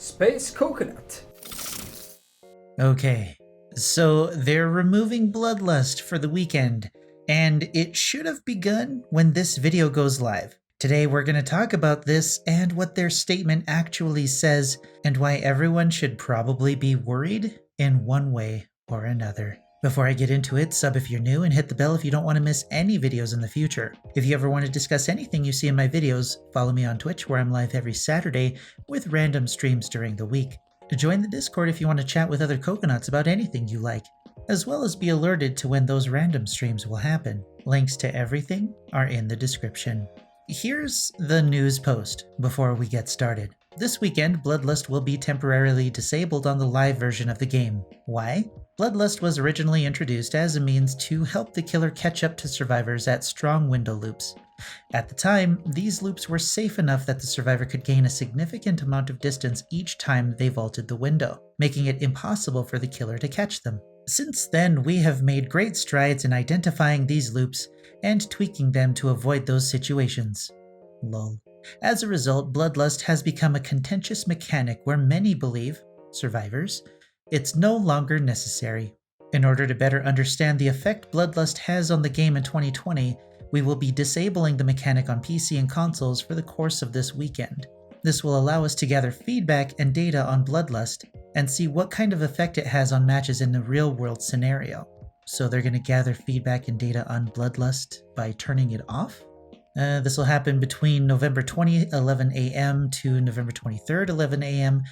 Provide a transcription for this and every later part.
Space coconut. Okay, so they're removing bloodlust for the weekend, and it should have begun when this video goes live. Today we're going to talk about this and what their statement actually says, and why everyone should probably be worried in one way or another. Before I get into it, sub if you're new and hit the bell if you don't want to miss any videos in the future. If you ever want to discuss anything you see in my videos, follow me on Twitch where I'm live every Saturday with random streams during the week. Join the Discord if you want to chat with other coconuts about anything you like, as well as be alerted to when those random streams will happen. Links to everything are in the description. Here's the news post before we get started. This weekend, Bloodlust will be temporarily disabled on the live version of the game. Why? Bloodlust was originally introduced as a means to help the killer catch up to survivors at strong window loops. At the time, these loops were safe enough that the survivor could gain a significant amount of distance each time they vaulted the window, making it impossible for the killer to catch them. Since then, we have made great strides in identifying these loops and tweaking them to avoid those situations. Lol. As a result, Bloodlust has become a contentious mechanic where many believe, survivors, it's no longer necessary. In order to better understand the effect Bloodlust has on the game in 2020, we will be disabling the mechanic on PC and consoles for the course of this weekend. This will allow us to gather feedback and data on Bloodlust and see what kind of effect it has on matches in the real-world scenario. So they're going to gather feedback and data on Bloodlust by turning it off? This will happen between November 20th, 11 a.m. to November 23rd, 11 a.m.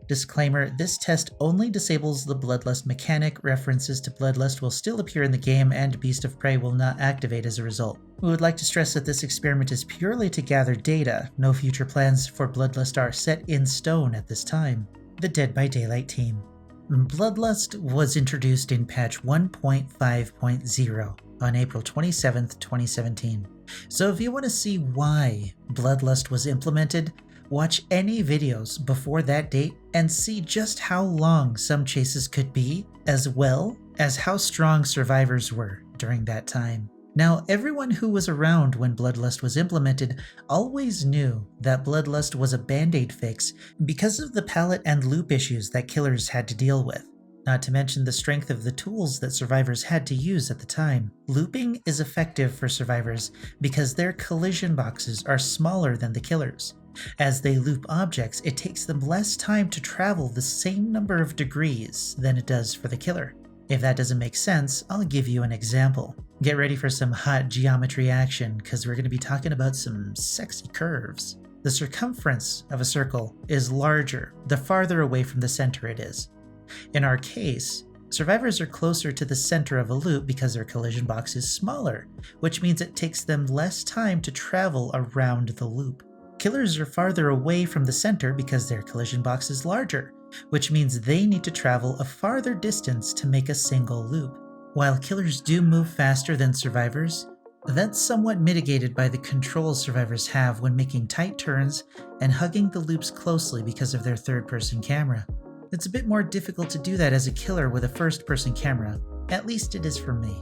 Disclaimer, this test only disables the Bloodlust mechanic. References to Bloodlust will still appear in the game and Beast of Prey will not activate as a result. We would like to stress that this experiment is purely to gather data. No future plans for Bloodlust are set in stone at this time. The Dead by Daylight team. Bloodlust was introduced in patch 1.5.0 on April 27th, 2017. So if you want to see why Bloodlust was implemented, watch any videos before that date and see just how long some chases could be, as well as how strong survivors were during that time. Now, everyone who was around when Bloodlust was implemented always knew that Bloodlust was a band-aid fix because of the pallet and loop issues that killers had to deal with. Not to mention the strength of the tools that survivors had to use at the time. Looping is effective for survivors because their collision boxes are smaller than the killers. As they loop objects, it takes them less time to travel the same number of degrees than it does for the killer. If that doesn't make sense, I'll give you an example. Get ready for some hot geometry action, because we're going to be talking about some sexy curves. The circumference of a circle is larger the farther away from the center it is. In our case, survivors are closer to the center of a loop because their collision box is smaller, which means it takes them less time to travel around the loop. Killers are farther away from the center because their collision box is larger, which means they need to travel a farther distance to make a single loop. While killers do move faster than survivors, that's somewhat mitigated by the control survivors have when making tight turns and hugging the loops closely because of their third-person camera. It's a bit more difficult to do that as a killer with a first-person camera, at least it is for me.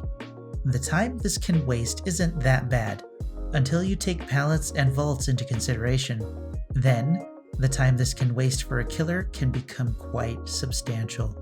The time this can waste isn't that bad, until you take pallets and vaults into consideration. Then, the time this can waste for a killer can become quite substantial.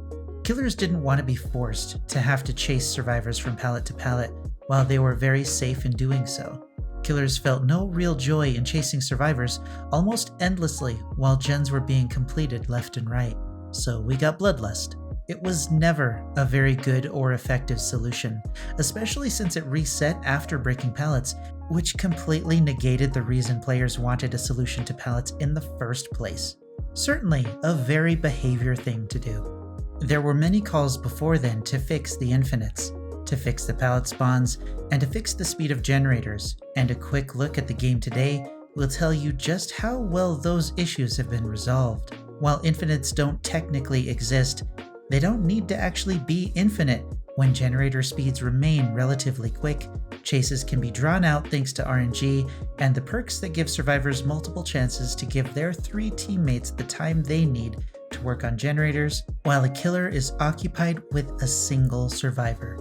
Killers didn't want to be forced to have to chase survivors from pallet to pallet while they were very safe in doing so. Killers felt no real joy in chasing survivors almost endlessly while gens were being completed left and right. So we got Bloodlust. It was never a very good or effective solution, especially since it reset after breaking pallets, which completely negated the reason players wanted a solution to pallets in the first place. Certainly a very behavior thing to do. There were many calls before then to fix the infinites, to fix the pallet spawns, and to fix the speed of generators, and a quick look at the game today will tell you just how well those issues have been resolved. While infinites don't technically exist, they don't need to actually be infinite. When generator speeds remain relatively quick, chases can be drawn out thanks to RNG and the perks that give survivors multiple chances to give their 3 teammates the time they need to work on generators, while a killer is occupied with a single survivor.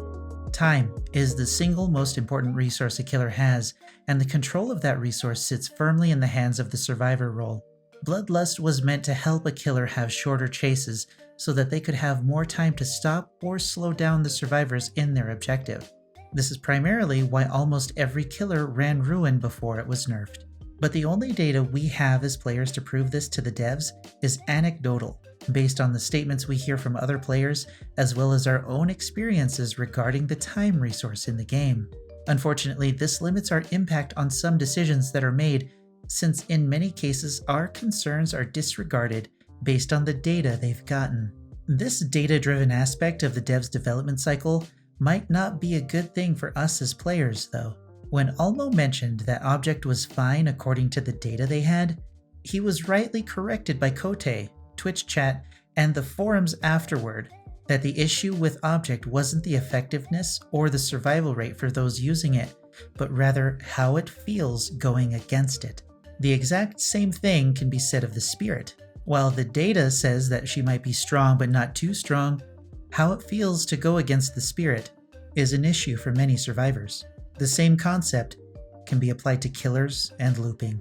Time is the single most important resource a killer has, and the control of that resource sits firmly in the hands of the survivor role. Bloodlust was meant to help a killer have shorter chases so that they could have more time to stop or slow down the survivors in their objective. This is primarily why almost every killer ran Ruin before it was nerfed. But the only data we have as players to prove this to the devs is anecdotal, based on the statements we hear from other players as well as our own experiences regarding the time resource in the game. Unfortunately, this limits our impact on some decisions that are made, since in many cases our concerns are disregarded based on the data they've gotten. This data-driven aspect of the dev's development cycle might not be a good thing for us as players, though. When Almo mentioned that Object was fine according to the data they had, he was rightly corrected by Kote, Twitch chat, and the forums afterward that the issue with Object wasn't the effectiveness or the survival rate for those using it, but rather how it feels going against it. The exact same thing can be said of the Spirit. While the data says that she might be strong but not too strong, how it feels to go against the Spirit is an issue for many survivors. The same concept can be applied to killers and looping.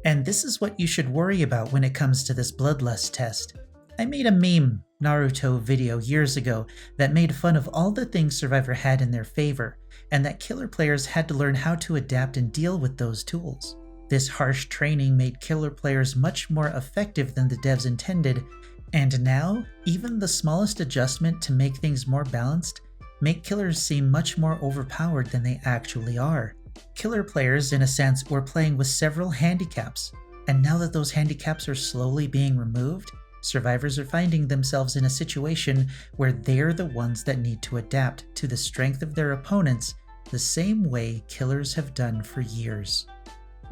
And this is what you should worry about when it comes to this bloodlust test. I made a meme Naruto video years ago that made fun of all the things Survivor had in their favor, and that killer players had to learn how to adapt and deal with those tools. This harsh training made killer players much more effective than the devs intended, and now, even the smallest adjustment to make things more balanced make killers seem much more overpowered than they actually are. Killer players, in a sense, were playing with several handicaps, and now that those handicaps are slowly being removed, survivors are finding themselves in a situation where they're the ones that need to adapt to the strength of their opponents the same way killers have done for years.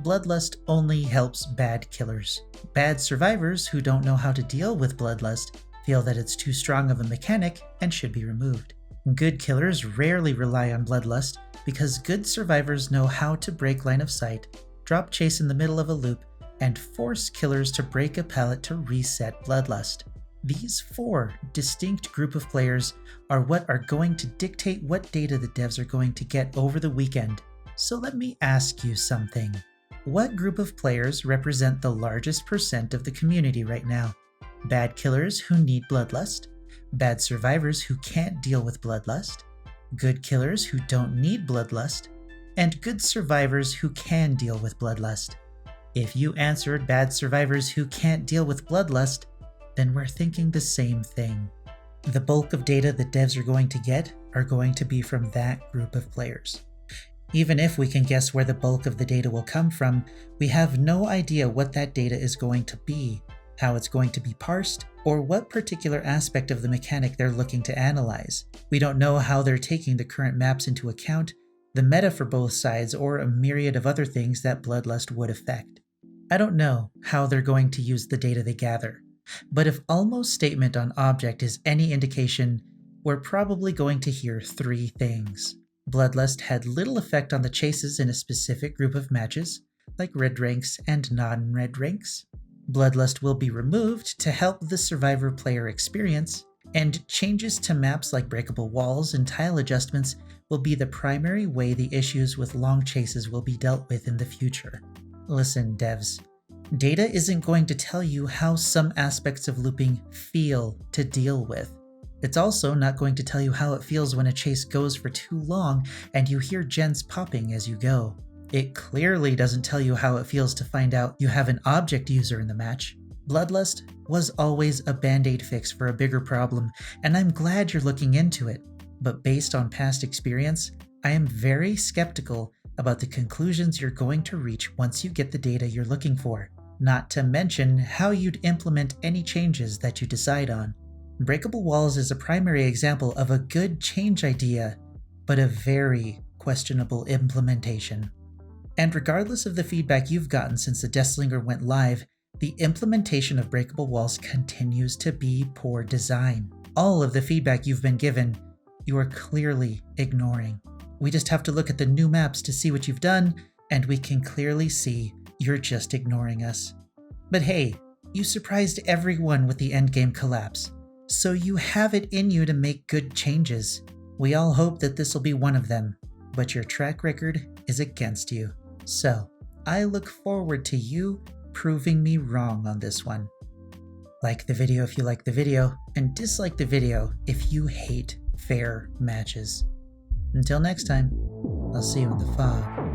Bloodlust only helps bad killers. Bad survivors who don't know how to deal with bloodlust feel that it's too strong of a mechanic and should be removed. Good killers rarely rely on bloodlust because good survivors know how to break line of sight, drop chase in the middle of a loop, and force killers to break a pallet to reset bloodlust. These four distinct group of players are what are going to dictate what data the devs are going to get over the weekend. So let me ask you something. What group of players represent the largest percent of the community right now? Bad killers who need bloodlust? Bad survivors who can't deal with bloodlust? Good killers who don't need bloodlust? And good survivors who can deal with bloodlust? If you answered bad survivors who can't deal with bloodlust, then we're thinking the same thing. The bulk of data the devs are going to get are going to be from that group of players. Even if we can guess where the bulk of the data will come from, we have no idea what that data is going to be, how it's going to be parsed, or what particular aspect of the mechanic they're looking to analyze. We don't know how they're taking the current maps into account, the meta for both sides, or a myriad of other things that bloodlust would affect. I don't know how they're going to use the data they gather, but if Almo's statement on Object is any indication, we're probably going to hear three things. Bloodlust had little effect on the chases in a specific group of matches, like red ranks and non-red ranks. Bloodlust will be removed to help the survivor player experience, and changes to maps like breakable walls and tile adjustments will be the primary way the issues with long chases will be dealt with in the future. Listen, devs. Data isn't going to tell you how some aspects of looping feel to deal with. It's also not going to tell you how it feels when a chase goes for too long and you hear gens popping as you go. It clearly doesn't tell you how it feels to find out you have an object user in the match. Bloodlust was always a band-aid fix for a bigger problem, and I'm glad you're looking into it. But based on past experience, I am very skeptical about the conclusions you're going to reach once you get the data you're looking for, not to mention how you'd implement any changes that you decide on. Breakable walls is a primary example of a good change idea, but a very questionable implementation. And regardless of the feedback you've gotten since the Deathslinger went live, the implementation of breakable walls continues to be poor design. All of the feedback you've been given, you are clearly ignoring. We just have to look at the new maps to see what you've done, and we can clearly see you're just ignoring us. But hey, you surprised everyone with the endgame collapse, so you have it in you to make good changes. We all hope that this will be one of them, but your track record is against you. So, I look forward to you proving me wrong on this one. Like the video if you like the video, and dislike the video if you hate fair matches. Until next time, I'll see you in the fog.